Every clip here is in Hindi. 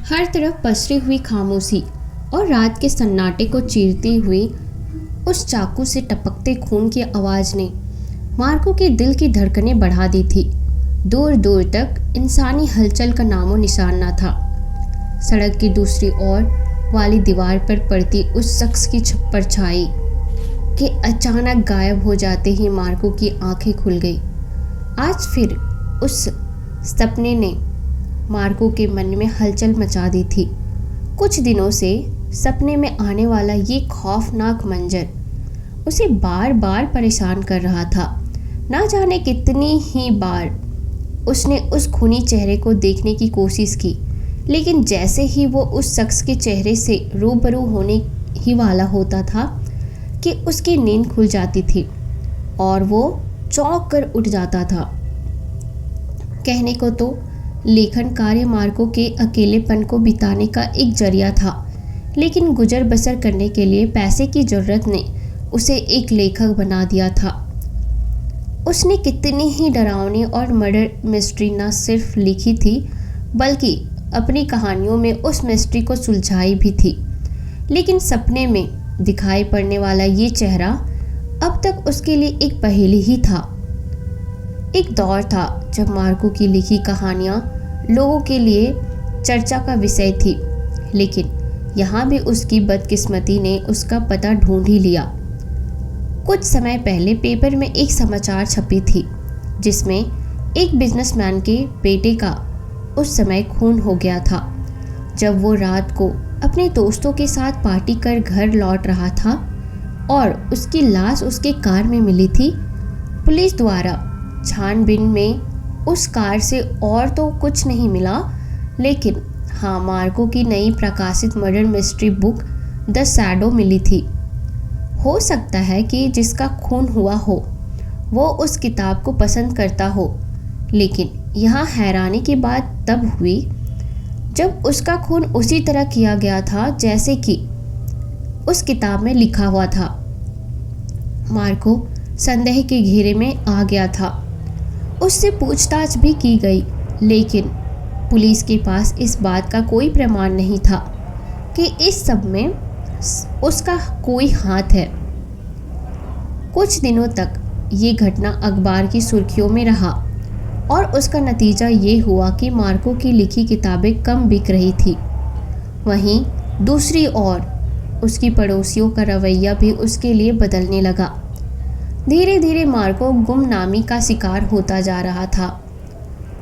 हर तरफ पसरी हुई खामोशी और रात के सन्नाटे को चीरते हुए उस चाकू से टपकते खून की आवाज़ ने मार्को के दिल की धड़कनें बढ़ा दी थी। दूर दूर तक इंसानी हलचल का नामो निशान न था। सड़क की दूसरी ओर वाली दीवार पर पड़ती उस शख्स की परछाई के अचानक गायब हो जाते ही मार्को की आंखें खुल गई। आज फिर उस सपने ने मार्को के मन में हलचल मचा दी थी। कुछ दिनों से सपने में आने वाला ये खौफनाक मंजर उसे बार बार परेशान कर रहा था। ना जाने कितनी ही बार उसने उस खूनी चेहरे को देखने की कोशिश की, लेकिन जैसे ही वो उस शख्स के चेहरे से रूबरू होने ही वाला होता था कि उसकी नींद खुल जाती थी और वो चौंक कर उठ जाता था। कहने को तो लेखन कार्य मार्को के अकेलेपन को बिताने का एक जरिया था, लेकिन गुजर बसर करने के लिए पैसे की ज़रूरत ने उसे एक लेखक बना दिया था। उसने कितनी ही डरावनी और मर्डर मिस्ट्री न सिर्फ लिखी थी, बल्कि अपनी कहानियों में उस मिस्ट्री को सुलझाई भी थी। लेकिन सपने में दिखाई पड़ने वाला ये चेहरा अब तक उसके लिए एक पहेली ही था। एक दौर था जब मार्को की लिखी कहानियाँ लोगों के लिए चर्चा का विषय थी, लेकिन यहाँ भी उसकी बदकिस्मती ने उसका पता ढूंढ ही लिया। कुछ समय पहले पेपर में एक समाचार छपी थी जिसमें एक बिजनेसमैन के बेटे का उस समय खून हो गया था। जब वो रात को अपने दोस्तों के साथ पार्टी कर घर लौट रहा था और उसकी लाश उसके कार में मिली थी। पुलिस द्वारा छानबीन में उस कार से और तो कुछ नहीं मिला, लेकिन हाँ, मार्को की नई प्रकाशित murder mystery book the shadow मिली थी। हो सकता है कि जिसका खून हुआ हो वो उस किताब को पसंद करता हो, लेकिन यहाँ हैरानी की बात तब हुई जब उसका खून उसी तरह किया गया था जैसे कि उस किताब में लिखा हुआ था। मार्को संदेह के घेरे में आ गया था। उससे पूछताछ भी की गई, लेकिन पुलिस के पास इस बात का कोई प्रमाण नहीं था कि इस सब में उसका कोई हाथ है। कुछ दिनों तक ये घटना अखबार की सुर्खियों में रहा और उसका नतीजा ये हुआ कि मार्को की लिखी किताबें कम बिक रही थी। वहीं दूसरी ओर उसकी पड़ोसियों का रवैया भी उसके लिए बदलने लगा। धीरे धीरे मार्को गुमनामी का शिकार होता जा रहा था।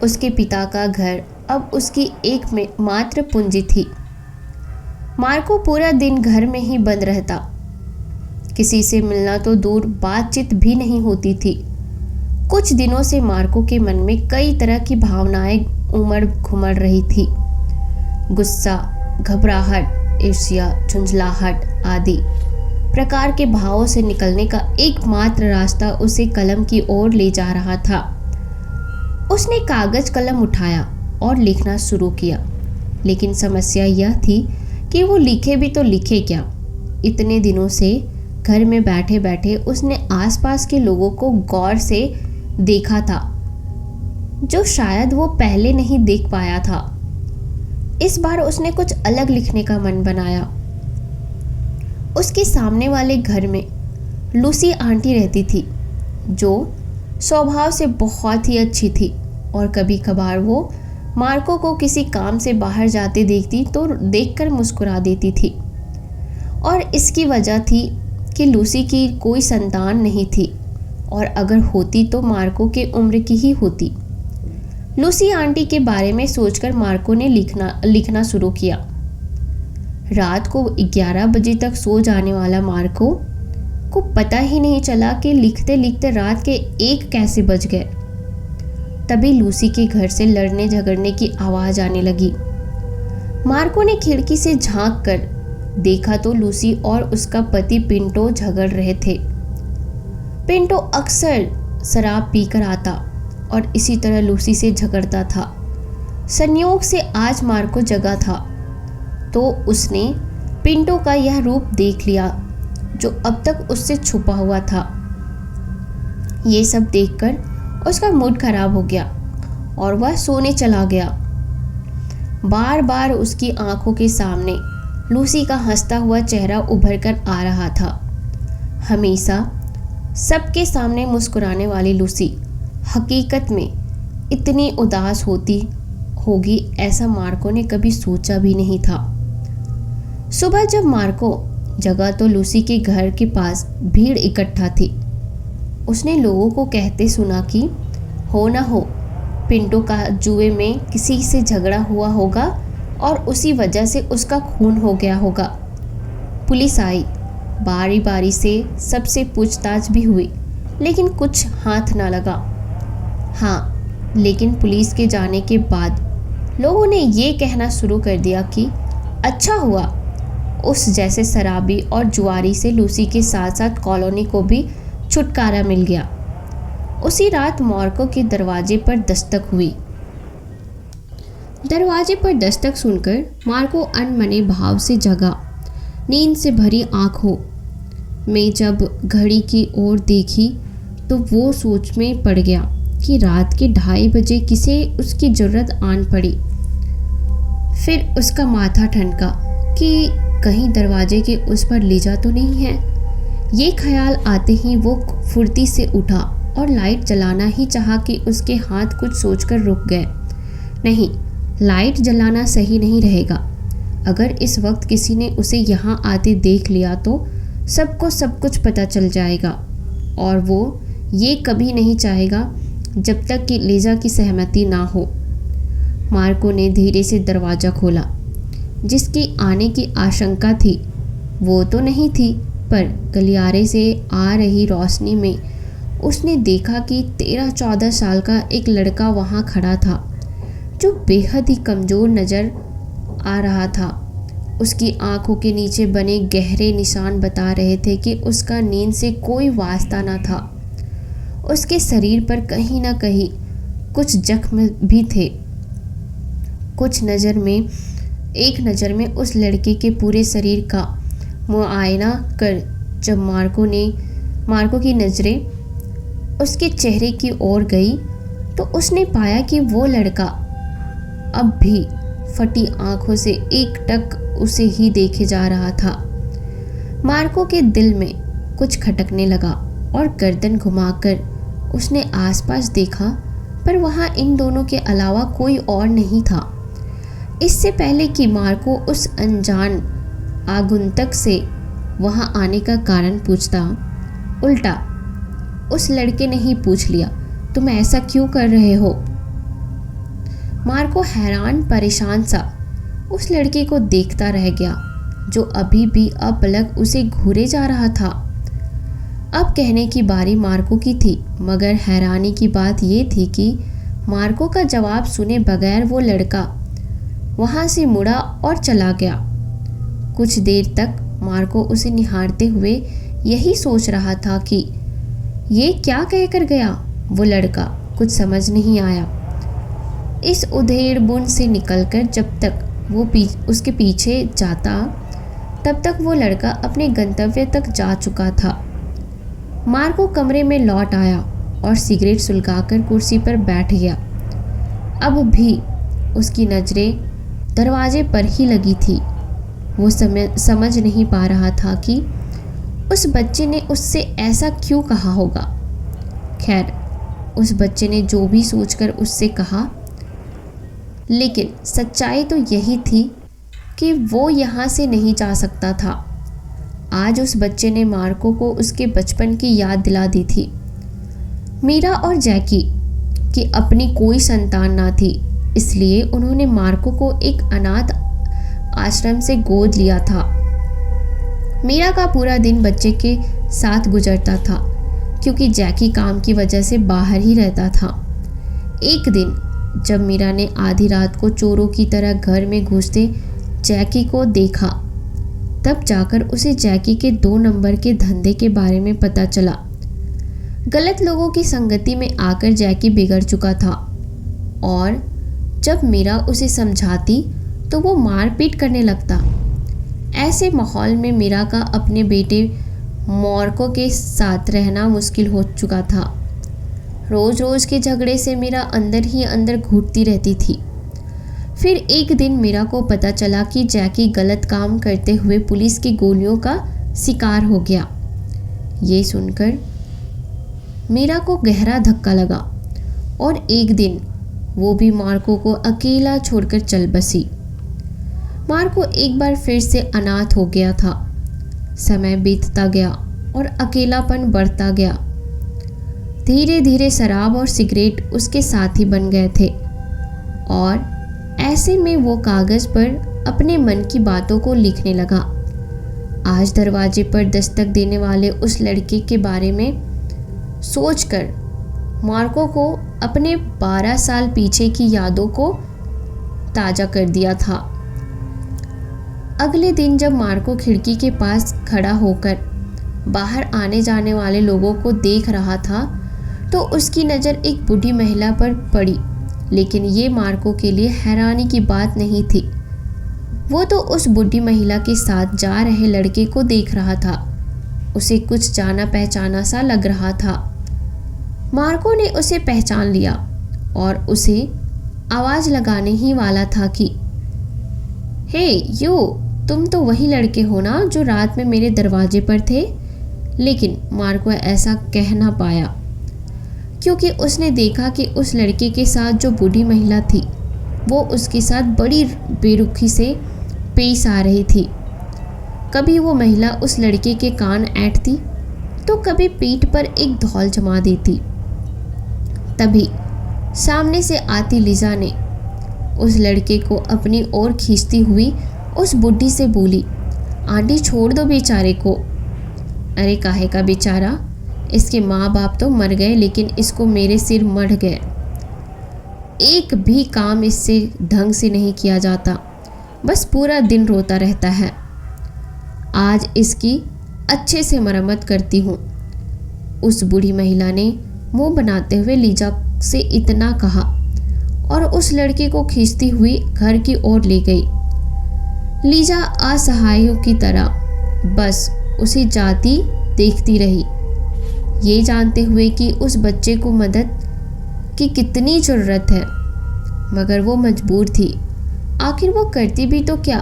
उसके पिता का घर अब उसकी एक मात्र पूंजी थी। मार्को पूरा दिन घर में ही बंद रहता। किसी से मिलना तो दूर, बातचीत भी नहीं होती थी। कुछ दिनों से मार्को के मन में कई तरह की भावनाएं उमड़ घुमड़ रही थी। गुस्सा, घबराहट, ईर्ष्या, झुंझलाहट आदि प्रकार के भावों से निकलने का एकमात्र रास्ता उसे कलम की ओर ले जा रहा था। उसने कागज कलम उठाया और लिखना शुरू किया, लेकिन समस्या यह थी कि वो लिखे भी तो लिखे क्या। इतने दिनों से घर में बैठे बैठे उसने आसपास के लोगों को गौर से देखा था, जो शायद वो पहले नहीं देख पाया था। इस बार उसने कुछ अलग लिखने का मन बनाया। उसके सामने वाले घर में लूसी आंटी रहती थी, जो स्वभाव से बहुत ही अच्छी थी और कभी कभार वो मार्को को किसी काम से बाहर जाते देखती तो देखकर मुस्कुरा देती थी। और इसकी वजह थी कि लूसी की कोई संतान नहीं थी, और अगर होती तो मार्को के उम्र की ही होती। लूसी आंटी के बारे में सोचकर मार्को ने लिखना शुरू किया। रात को 11 बजे तक सो जाने वाला मार्को को पता ही नहीं चला कि लिखते लिखते रात के 1 कैसे बज गए। तभी लूसी के घर से लड़ने झगड़ने की आवाज़ आने लगी। मार्को ने खिड़की से झांक कर देखा तो लूसी और उसका पति पिंटो झगड़ रहे थे। पिंटो अक्सर शराब पीकर आता और इसी तरह लूसी से झगड़ता था। संयोग से आज मार्को जगा था तो उसने पिंटो का यह रूप देख लिया, जो अब तक उससे छुपा हुआ था। ये सब देखकर उसका मूड खराब हो गया और वह सोने चला गया। बार बार उसकी आंखों के सामने लूसी का हंसता हुआ चेहरा उभर कर आ रहा था। हमेशा सबके सामने मुस्कुराने वाली लूसी हकीकत में इतनी उदास होती होगी ऐसा मार्को ने कभी सोचा भी नहीं था। सुबह जब मार्को जगा तो लूसी के घर के पास भीड़ इकट्ठा थी। उसने लोगों को कहते सुना कि हो ना हो पिंटू का जुए में किसी से झगड़ा हुआ होगा और उसी वजह से उसका खून हो गया होगा। पुलिस आई, बारी बारी से सबसे पूछताछ भी हुई, लेकिन कुछ हाथ ना लगा। हाँ, लेकिन पुलिस के जाने के बाद लोगों ने ये कहना शुरू कर दिया कि अच्छा हुआ उस जैसे शराबी और जुआरी से लूसी के साथ साथ कॉलोनी को भी छुटकारा मिल गया। उसी रात मार्को के दरवाजे पर दस्तक हुई। दरवाजे पर दस्तक सुनकर मार्को अनमने भाव से जगा। नींद से भरी आंखों में जब घड़ी की ओर देखी तो वो सोच में पड़ गया कि रात के 2:30 बजे किसे उसकी ज़रूरत आन पड़ी। फिर उसका माथा ठनका कि कहीं दरवाजे के उस पर लीजा तो नहीं है। ये ख्याल आते ही वो फुर्ती से उठा और लाइट जलाना ही चाहा कि उसके हाथ कुछ सोचकर रुक गए। नहीं, लाइट जलाना सही नहीं रहेगा। अगर इस वक्त किसी ने उसे यहाँ आते देख लिया तो सबको सब कुछ पता चल जाएगा और वो ये कभी नहीं चाहेगा जब तक कि लीजा की सहमति ना हो। मार्को ने धीरे से दरवाज़ा खोला। जिसकी आने की आशंका थी वो तो नहीं थी, पर गलियारे से आ रही रोशनी में उसने देखा कि 13-14 साल का एक लड़का वहाँ खड़ा था जो बेहद ही कमज़ोर नज़र आ रहा था। उसकी आंखों के नीचे बने गहरे निशान बता रहे थे कि उसका नींद से कोई वास्ता न था। उसके शरीर पर कहीं ना कहीं कुछ जख्म भी थे। एक नज़र में उस लड़के के पूरे शरीर का मुआयना कर जब मार्को की नज़रें उसके चेहरे की ओर गई तो उसने पाया कि वो लड़का अब भी फटी आंखों से एकटक उसे ही देखे जा रहा था। मार्को के दिल में कुछ खटकने लगा और गर्दन घुमाकर उसने आसपास देखा, पर वहाँ इन दोनों के अलावा कोई और नहीं था। इससे पहले कि मार्को उस अनजान आगंतुक से वहाँ आने का कारण पूछता, उल्टा उस लड़के ने ही पूछ लिया, तुम ऐसा क्यों कर रहे हो? मार्को हैरान परेशान सा उस लड़के को देखता रह गया जो अभी भी अपलक उसे घूरे जा रहा था। अब कहने की बारी मार्को की थी, मगर हैरानी की बात यह थी कि मार्को का जवाब सुने बगैर वो लड़का वहाँ से मुड़ा और चला गया। कुछ देर तक मार्को उसे निहारते हुए यही सोच रहा था कि ये क्या कहकर गया वो लड़का, कुछ समझ नहीं आया। इस उधेड़-बुन से निकलकर जब तक वो उसके पीछे जाता तब तक वो लड़का अपने गंतव्य तक जा चुका था। मार्को कमरे में लौट आया और सिगरेट सुलगाकर कुर्सी पर बैठ गया। अब भी उसकी नज़रें दरवाजे पर ही लगी थी। वो समझ नहीं पा रहा था कि उस बच्चे ने उससे ऐसा क्यों कहा होगा। खैर, उस बच्चे ने जो भी सोचकर उससे कहा, लेकिन सच्चाई तो यही थी कि वो यहाँ से नहीं जा सकता था। आज उस बच्चे ने मार्को को उसके बचपन की याद दिला दी थी। मीरा और जैकी की अपनी कोई संतान ना थी, इसलिए उन्होंने मार्को को एक अनाथ आश्रम से गोद लिया था। मीरा का पूरा दिन बच्चे के साथ गुजरता था क्योंकि जैकी काम की वजह से बाहर ही रहता था। एक दिन जब मीरा ने आधी रात को चोरों की तरह घर में घुसते जैकी को देखा, तब जाकर उसे जैकी के 2 नंबर के धंधे के बारे में पता चला। गलत लोगों की संगति में आकर जैकी बिगड़ चुका था और जब मीरा उसे समझाती तो वो मारपीट करने लगता। ऐसे माहौल में मीरा का अपने बेटे मार्को के साथ रहना मुश्किल हो चुका था। रोज़ रोज़ के झगड़े से मीरा अंदर ही अंदर घुटती रहती थी। फिर एक दिन मीरा को पता चला कि जैकी गलत काम करते हुए पुलिस की गोलियों का शिकार हो गया। ये सुनकर मीरा को गहरा धक्का लगा और एक दिन वो भी मार्को को अकेला छोड़कर चल बसी। मार्को एक बार फिर से अनाथ हो गया था। समय बीतता गया और अकेलापन बढ़ता गया। धीरे धीरे शराब और सिगरेट उसके साथी बन गए थे और ऐसे में वो कागज़ पर अपने मन की बातों को लिखने लगा। आज दरवाजे पर दस्तक देने वाले उस लड़के के बारे में सोचकर मार्को को अपने 12 साल पीछे की यादों को ताज़ा कर दिया था। अगले दिन जब मार्को खिड़की के पास खड़ा होकर बाहर आने जाने वाले लोगों को देख रहा था तो उसकी नज़र एक बूढ़ी महिला पर पड़ी। लेकिन ये मार्को के लिए हैरानी की बात नहीं थी। वो तो उस बूढ़ी महिला के साथ जा रहे लड़के को देख रहा था। उसे कुछ जाना पहचाना सा लग रहा था। मार्को ने उसे पहचान लिया और उसे आवाज़ लगाने ही वाला था कि हे यू, तुम तो वही लड़के हो ना जो रात में मेरे दरवाजे पर थे। लेकिन मार्को ऐसा कह ना पाया क्योंकि उसने देखा कि उस लड़के के साथ जो बूढ़ी महिला थी वो उसके साथ बड़ी बेरुखी से पेश आ रही थी। कभी वो महिला उस लड़के के कान ऐंठती तो कभी पीठ पर एक धौल जमा देती। तभी सामने से आती लिजा ने उस लड़के को अपनी ओर खींचती हुई उस बुढ़ी से बोली, आंटी छोड़ दो बेचारे को। अरे काहे का बेचारा, इसके माँ बाप तो मर गए लेकिन इसको मेरे सिर मढ़ गए। एक भी काम इससे ढंग से नहीं किया जाता, बस पूरा दिन रोता रहता है। आज इसकी अच्छे से मरम्मत करती हूँ। उस बूढ़ी महिला ने मुंह बनाते हुए लीजा से इतना कहा और उस लड़के को खींचती हुई घर की ओर ले गई। लीजा असहायों की तरह बस उसे जाती देखती रही, ये जानते हुए कि उस बच्चे को मदद की कितनी ज़रूरत है। मगर वो मजबूर थी। आखिर वो करती भी तो क्या?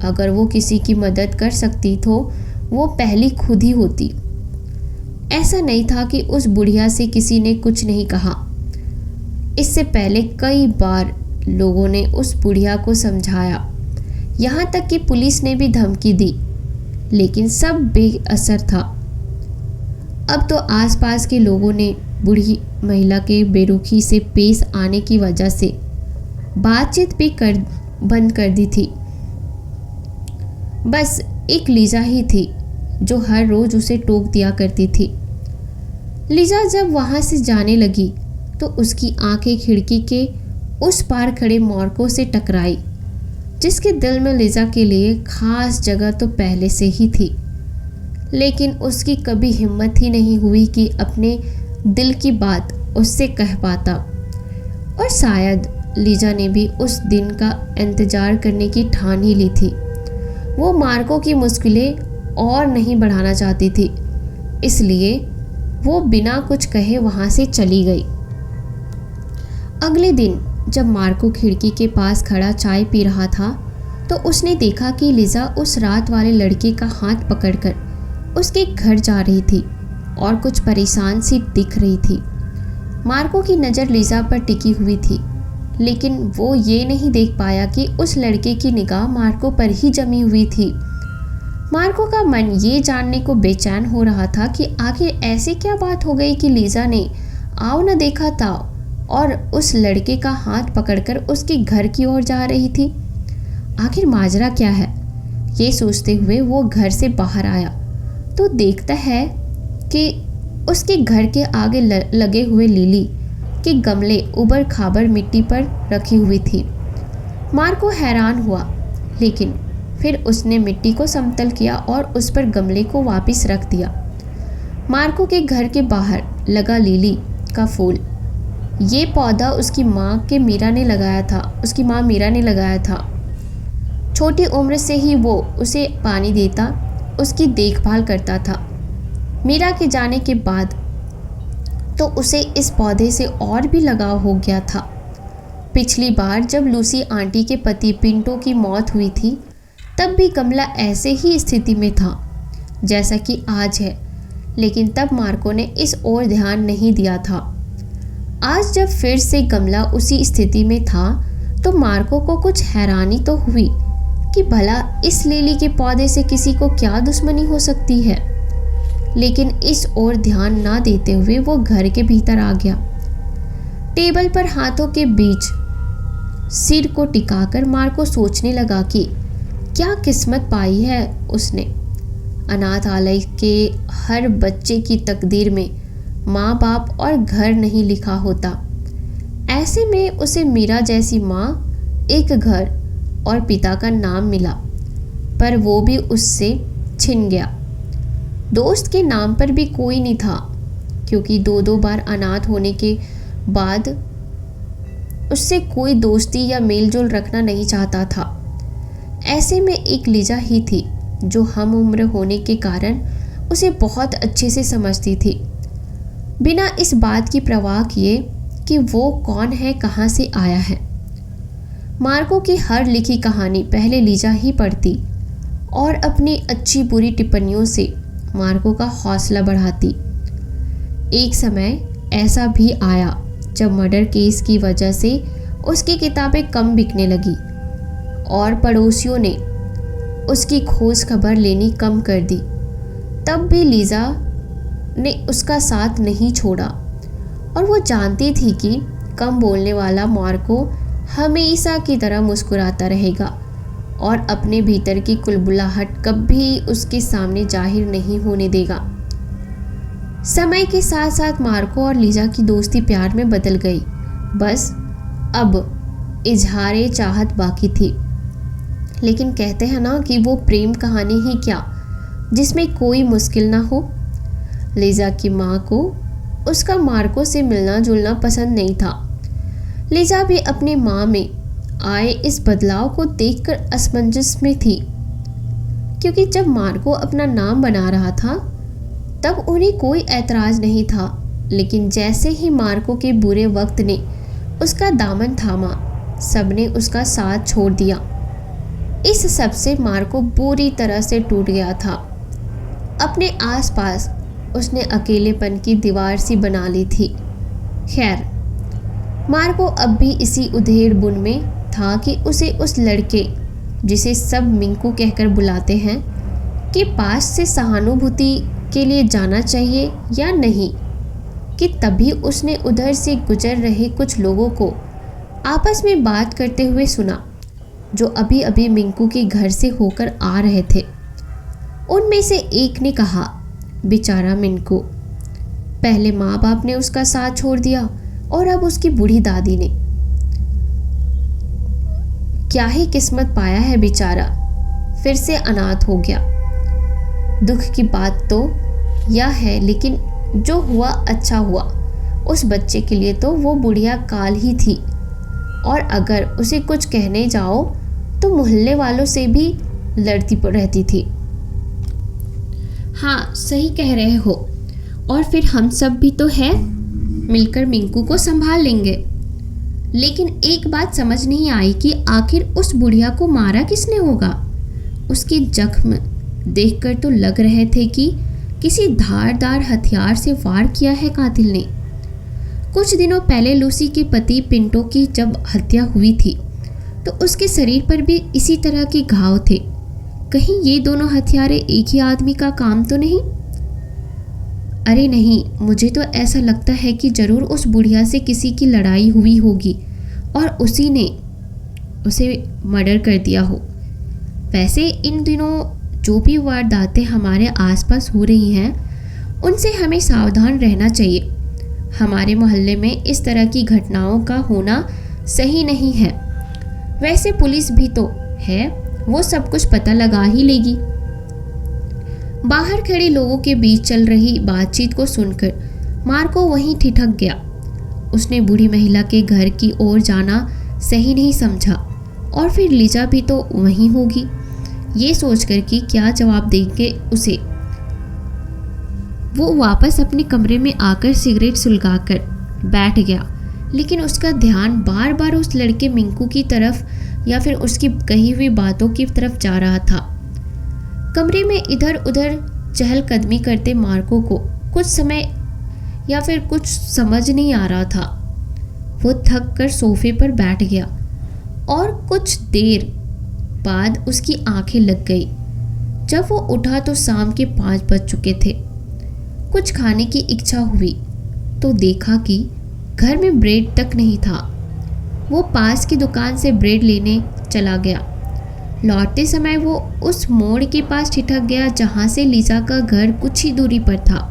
अगर वो किसी की मदद कर सकती तो वो पहली खुद ही होती। ऐसा नहीं था कि उस बुढ़िया से किसी ने कुछ नहीं कहा। इससे पहले कई बार लोगों ने उस बुढ़िया को समझाया, यहाँ तक कि पुलिस ने भी धमकी दी, लेकिन सब बेअसर था। अब तो आसपास के लोगों ने बूढ़ी महिला के बेरुखी से पेश आने की वजह से बातचीत भी बंद कर दी थी। बस एक लीजा ही थी जो हर रोज़ उसे टोक दिया करती थी। लीजा जब वहाँ से जाने लगी तो उसकी आंखें खिड़की के उस पार खड़े मार्को से टकराई, जिसके दिल में लीजा के लिए खास जगह तो पहले से ही थी। लेकिन उसकी कभी हिम्मत ही नहीं हुई कि अपने दिल की बात उससे कह पाता। और शायद लीजा ने भी उस दिन का इंतज़ार करने की ठान ही ली थी। वो मार्को की मुश्किलें और नहीं बढ़ाना चाहती थी, इसलिए वो बिना कुछ कहे वहाँ से चली गई। अगले दिन जब मार्को खिड़की के पास खड़ा चाय पी रहा था तो उसने देखा कि लीजा उस रात वाले लड़के का हाथ पकड़कर उसके घर जा रही थी और कुछ परेशान सी दिख रही थी। मार्को की नज़र लीजा पर टिकी हुई थी, लेकिन वो ये नहीं देख पाया कि उस लड़के की निगाह मार्को पर ही जमी हुई थी। मार्को का मन ये जानने को बेचैन हो रहा था कि आखिर ऐसी क्या बात हो गई कि लीजा ने आओ न देखा था और उस लड़के का हाथ पकड़कर उसके घर की ओर जा रही थी। आखिर माजरा क्या है? ये सोचते हुए वो घर से बाहर आया तो देखता है कि उसके घर के आगे लगे हुए लिली के गमले उबड़ खाबड़ मिट्टी पर रखी हुई थी। मार्को हैरान हुआ, लेकिन फिर उसने मिट्टी को समतल किया और उस पर गमले को वापस रख दिया। मार्को के घर के बाहर लगा लिली का फूल, ये पौधा उसकी माँ मीरा ने लगाया था। छोटी उम्र से ही वो उसे पानी देता, उसकी देखभाल करता था। मीरा के जाने के बाद तो उसे इस पौधे से और भी लगाव हो गया था। पिछली बार जब लूसी आंटी के पति पिंटो की मौत हुई थी तब भी गमला ऐसे ही स्थिति में था जैसा कि आज है, लेकिन तब मार्को ने इस ओर ध्यान नहीं दिया था। आज जब फिर से गमला उसी स्थिति में था तो मार्को को कुछ हैरानी तो हुई कि भला इस लिली के पौधे से किसी को क्या दुश्मनी हो सकती है, लेकिन इस ओर ध्यान ना देते हुए वो घर के भीतर आ गया। टेबल पर हाथों के बीच सिर को टिकाकर मार्को सोचने लगा कि क्या किस्मत पाई है उसने। अनाथालय के हर बच्चे की तकदीर में माँ बाप और घर नहीं लिखा होता। ऐसे में उसे मीरा जैसी माँ, एक घर और पिता का नाम मिला, पर वो भी उससे छिन गया। दोस्त के नाम पर भी कोई नहीं था, क्योंकि दो बार अनाथ होने के बाद उससे कोई दोस्ती या मेलजोल रखना नहीं चाहता था। ऐसे में एक लीजा ही थी जो हम उम्र होने के कारण उसे बहुत अच्छे से समझती थी, बिना इस बात की परवाह किए कि वो कौन है, कहाँ से आया है। मार्को की हर लिखी कहानी पहले लीजा ही पढ़ती और अपनी अच्छी बुरी टिप्पणियों से मार्को का हौसला बढ़ाती। एक समय ऐसा भी आया जब मर्डर केस की वजह से उसकी किताबें कम बिकने लगी और पड़ोसियों ने उसकी खोज खबर लेनी कम कर दी। तब भी लीजा ने उसका साथ नहीं छोड़ा और वो जानती थी कि कम बोलने वाला मार्को हमेशा की तरह मुस्कुराता रहेगा और अपने भीतर की कुलबुलाहट कभी उसके सामने जाहिर नहीं होने देगा। समय के साथ साथ मार्को और लीजा की दोस्ती प्यार में बदल गई। बस अब इजहारे चाहत बाकी थी। लेकिन कहते हैं ना कि वो प्रेम कहानी ही क्या जिसमें कोई मुश्किल ना हो। लीजा की माँ को उसका मार्को से मिलना जुलना पसंद नहीं था। लीजा भी अपनी माँ में आए इस बदलाव को देखकर असमंजस में थी, क्योंकि जब मार्को अपना नाम बना रहा था तब उन्हें कोई ऐतराज़ नहीं था, लेकिन जैसे ही मार्को के बुरे वक्त ने उसका दामन थामा, सबने उसका साथ छोड़ दिया। इस सब से मार्को बुरी तरह से टूट गया था। अपने आसपास उसने अकेलेपन की दीवार सी बना ली थी। खैर, मार्को अब भी इसी उधेड़ बुन में था कि उसे उस लड़के, जिसे सब मिंकू कहकर बुलाते हैं, के पास से सहानुभूति के लिए जाना चाहिए या नहीं, कि तभी उसने उधर से गुजर रहे कुछ लोगों को आपस में बात करते हुए सुना, जो अभी अभी मिंकू के घर से होकर आ रहे थे। उनमें से एक ने कहा, बेचारा मिंकू, पहले माँ बाप ने उसका साथ छोड़ दिया और अब उसकी बूढ़ी दादी ने। क्या ही किस्मत पाया है बेचारा, फिर से अनाथ हो गया। दुख की बात तो यह है, लेकिन जो हुआ अच्छा हुआ। उस बच्चे के लिए तो वो बुढ़िया काल ही थी, और अगर उसे कुछ कहने जाओ तो मोहल्ले वालों से भी लड़ती रहती थी। हाँ, सही कह रहे हो। और फिर हम सब भी तो है, मिलकर मिंकू को संभाल लेंगे। लेकिन एक बात समझ नहीं आई कि आखिर उस बुढ़िया को मारा किसने होगा। उसके जख्म देखकर तो लग रहे थे कि किसी धारदार हथियार से वार किया है कातिल ने। कुछ दिनों पहले लूसी के पति पिंटो की जब हत्या हुई थी तो उसके शरीर पर भी इसी तरह के घाव थे। कहीं ये दोनों हथियारे एक ही आदमी का काम तो नहीं? अरे नहीं, मुझे तो ऐसा लगता है कि जरूर उस बुढ़िया से किसी की लड़ाई हुई होगी और उसी ने उसे मर्डर कर दिया हो। वैसे इन दिनों जो भी वारदातें हमारे आसपास हो रही हैं, उनसे हमें सावधान रहना चाहिए। हमारे मोहल्ले में इस तरह की घटनाओं का होना सही नहीं है। वैसे पुलिस भी तो है, वो सब कुछ पता लगा ही लेगी। बाहर खड़े लोगों के बीच चल रही बातचीत को सुनकर मार्को वहीं ठिठक गया। उसने बूढ़ी महिला के घर की ओर जाना सही नहीं समझा, और फिर लीजा भी तो वहीं होगी, ये सोचकर कि क्या जवाब देंगे उसे। वो वापस अपने कमरे में आकर सिगरेट सुलगाकर बैठ गया। लेकिन उसका ध्यान बार बार उस लड़के मिंकू की तरफ या फिर उसकी कही हुई बातों की तरफ जा रहा था। कमरे में इधर उधर चहलकदमी करते मार्को को कुछ समय या फिर कुछ समझ नहीं आ रहा था। वो थक कर सोफे पर बैठ गया और कुछ देर बाद उसकी आंखें लग गई। जब वो उठा तो शाम के 5 बज चुके थे। कुछ खाने की इच्छा हुई तो देखा कि घर में ब्रेड तक नहीं था। वो पास की दुकान से ब्रेड लेने चला गया। लौटते समय वो उस मोड़ के पास ठिठक गया जहाँ से लीजा का घर कुछ ही दूरी पर था।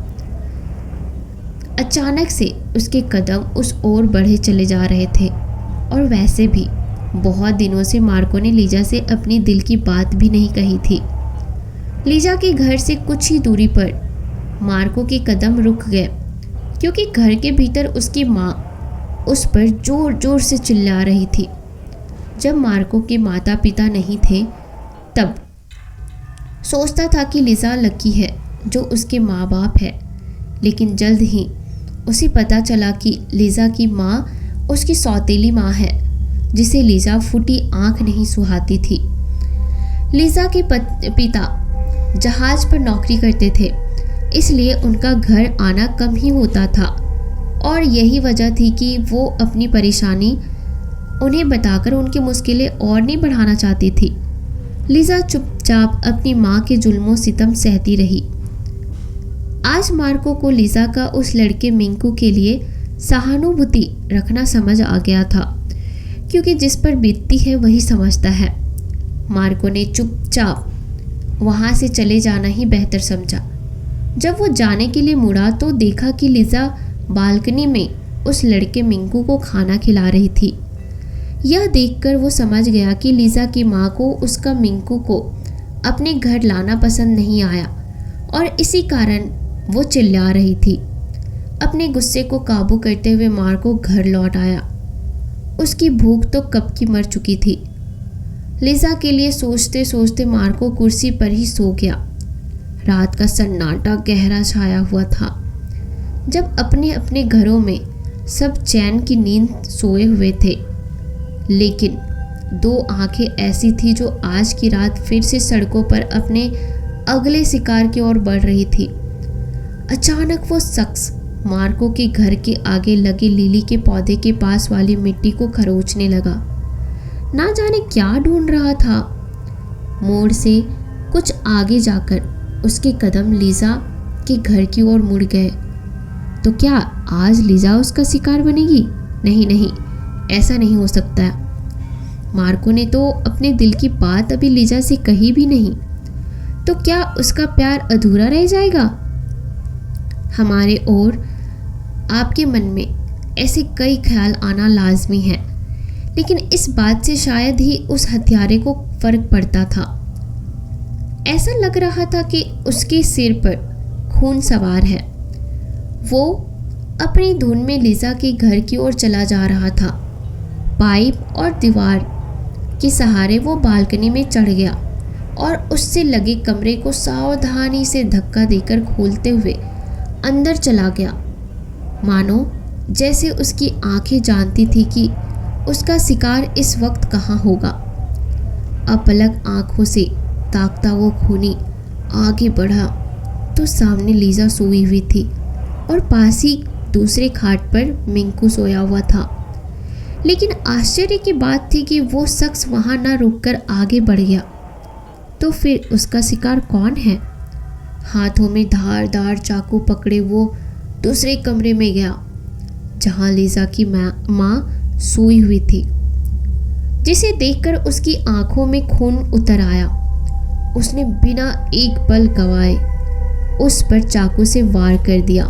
अचानक से उसके कदम उस ओर बढ़े चले जा रहे थे और वैसे भी बहुत दिनों से मार्को ने लीजा से अपनी दिल की बात भी नहीं कही थी। लीजा के घर से कुछ ही दूरी पर मार्को के कदम रुक गए क्योंकि घर के भीतर उसकी माँ उस पर जोर जोर से चिल्ला रही थी। जब मार्को के माता पिता नहीं थे तब सोचता था कि लीजा लकी है जो उसके माँ बाप है, लेकिन जल्द ही उसे पता चला कि लीजा की माँ उसकी सौतेली माँ है जिसे लीजा फूटी आँख नहीं सुहाती थी। लीजा के पिता जहाज पर नौकरी करते थे, इसलिए उनका घर आना कम ही होता था और यही वजह थी कि वो अपनी परेशानी उन्हें बताकर उनकी मुश्किलें और नहीं बढ़ाना चाहती थी। लीजा चुपचाप अपनी माँ के जुल्मों सितम सहती रही। आज मार्को को लीजा का उस लड़के मिंकू के लिए सहानुभूति रखना समझ आ गया था, क्योंकि जिस पर बीतती है वही समझता है। मार्को ने चुपचाप वहाँ से चले जाना ही बेहतर समझा। जब वो जाने के लिए मुड़ा तो देखा कि लीजा बालकनी में उस लड़के मिंकू को खाना खिला रही थी। यह देखकर वो समझ गया कि लीजा की माँ को उसका मिंकू को अपने घर लाना पसंद नहीं आया और इसी कारण वो चिल्ला रही थी। अपने गुस्से को काबू करते हुए मार्को घर लौट आया। उसकी भूख तो कब की मर चुकी थी। लीजा के लिए सोचते सोचते मार्को कुर्सी पर ही सो गया। रात का सन्नाटा गहरा छाया हुआ था। जब अपने अपने घरों में सब चैन की नींद सोए हुए थे, लेकिन 2 आंखें ऐसी थी जो आज की रात फिर से सड़कों पर अपने अगले शिकार की ओर बढ़ रही थी। अचानक वो शख्स मार्को के घर के आगे लगे लिली के पौधे के पास वाली मिट्टी को खरोचने लगा। ना जाने क्या ढूंढ रहा था। मोड़ से कुछ आगे जाकर उसके कदम लीजा के घर की ओर मुड़ गए। तो क्या आज लीजा उसका शिकार बनेगी? नहीं नहीं, ऐसा नहीं हो सकता। मार्को ने तो अपने दिल की बात अभी लीजा से कही भी नहीं। तो क्या उसका प्यार अधूरा रह जाएगा? हमारे और आपके मन में ऐसे कई ख्याल आना लाजमी है, लेकिन इस बात से शायद ही उस हत्यारे को फर्क पड़ता था। ऐसा लग रहा था कि उसके सिर पर खून सवार है। वो अपनी धुन में लीजा के घर की ओर चला जा रहा था। पाइप और दीवार के सहारे वो बालकनी में चढ़ गया और उससे लगे कमरे को सावधानी से धक्का देकर खोलते हुए अंदर चला गया, मानो जैसे उसकी आंखें जानती थी कि उसका शिकार इस वक्त कहाँ होगा। अपलक आंखों से ताकता वो खूनी आगे बढ़ा तो सामने लीजा सोई हुई थी और पास ही दूसरे खाट पर मिंकू सोया हुआ था। लेकिन आश्चर्य की बात थी कि वो शख्स वहाँ न रुककर आगे बढ़ गया। तो फिर उसका शिकार कौन है? हाथों में धारदार चाकू पकड़े वो दूसरे कमरे में गया जहाँ लीजा की माँ सोई हुई थी, जिसे देखकर उसकी आंखों में खून उतर आया। उसने बिना एक पल गवाए उस पर चाकू से वार कर दिया।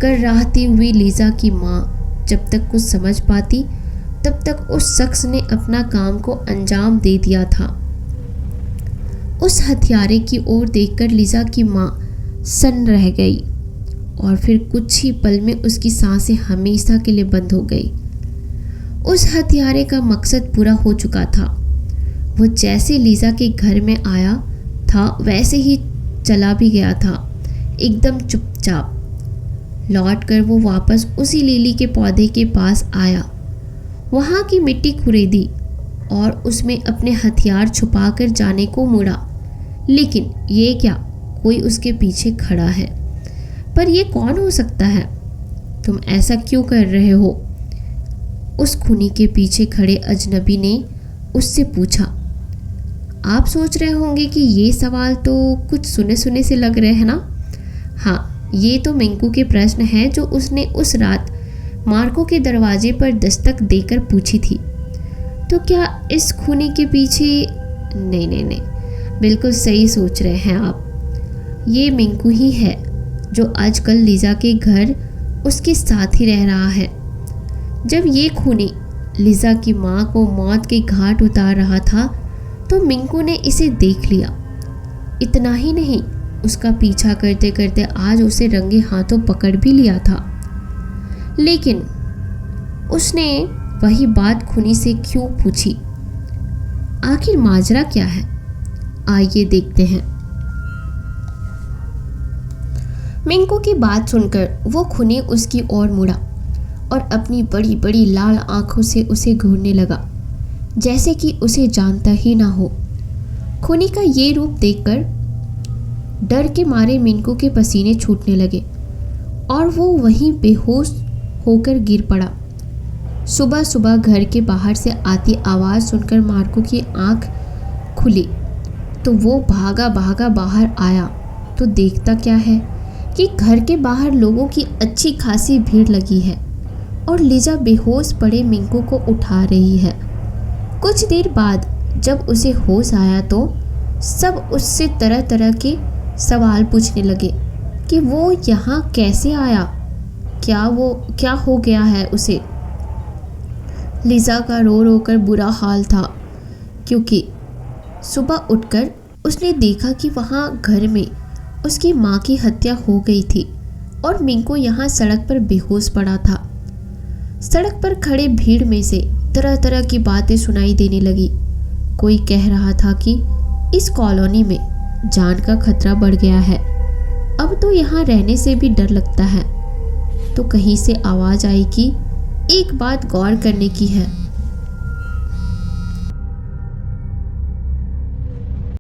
कर्राहती हुई लीजा की माँ जब तक कुछ समझ पाती तब तक उस शख्स ने अपना काम को अंजाम दे दिया था। उस हत्यारे की ओर देखकर लीजा की माँ सन्न रह गई और फिर कुछ ही पल में उसकी सांसें हमेशा के लिए बंद हो गई। उस हत्यारे का मकसद पूरा हो चुका था। वो जैसे लीजा के घर में आया था वैसे ही चला भी गया था, एकदम चुपचाप। लौटकर वो वापस उसी लिली के पौधे के पास आया। वहाँ की मिट्टी खुरेदी और उसमें अपने हथियार छुपाकर जाने को मुड़ा। लेकिन ये क्या, कोई उसके पीछे खड़ा है। पर ये कौन हो सकता है? तुम ऐसा क्यों कर रहे हो? उस खूनी के पीछे खड़े अजनबी ने उससे पूछा। आप सोच रहे होंगे कि ये सवाल तो कुछ सुने सुने से लग रहे हैं ना? हाँ, ये तो मिंकू के प्रश्न हैं जो उसने उस रात मार्को के दरवाजे पर दस्तक देकर पूछी थी। तो क्या इस खूनी के पीछे? नहीं नहीं नहीं, बिल्कुल सही सोच रहे हैं आप। ये मिंकू ही है जो आजकल लीजा के घर उसके साथ ही रह रहा है। जब ये खूनी लीजा की माँ को मौत के घाट उतार रहा था तो मिंकू ने इसे देख लिया। इतना ही नहीं, उसका पीछा करते करते आज उसे रंगे हाथों पकड़ भी लिया था। लेकिन उसने वही बात खूनी से क्यों पूछी? आखिर माजरा क्या है? आइए देखते हैं। मिंकू की बात सुनकर वो खूनी उसकी ओर मुड़ा और अपनी बड़ी बड़ी लाल आंखों से उसे घूरने लगा, जैसे कि उसे जानता ही ना हो। खूनी का ये रूप देखकर डर के मारे मिंकू के पसीने छूटने लगे और वो वहीं बेहोश होकर गिर पड़ा। सुबह सुबह घर के बाहर से आती आवाज़ सुनकर मार्को की आंख खुली तो वो भागा भागा बाहर आया तो देखता क्या है कि घर के बाहर लोगों की अच्छी खासी भीड़ लगी है और लीजा बेहोश पड़े मिंकू को उठा रही है। कुछ देर बाद जब उसे होश आया तो सब उससे तरह तरह के सवाल पूछने लगे कि वो यहाँ कैसे आया, क्या हो गया है उसे। लीजा का रो रो कर बुरा हाल था, क्योंकि सुबह उठकर उसने देखा कि वहाँ घर में उसकी माँ की हत्या हो गई थी और मिंकू यहाँ सड़क पर बेहोश पड़ा था। सड़क पर खड़े भीड़ में से तरह तरह की बातें सुनाई देने लगी। कोई कह रहा था कि इस कॉलोनी में जान का खतरा बढ़ गया है, अब तो यहाँ रहने से भी डर लगता है। तो कहीं से आवाज़ आई कि एक बात गौर करने की है,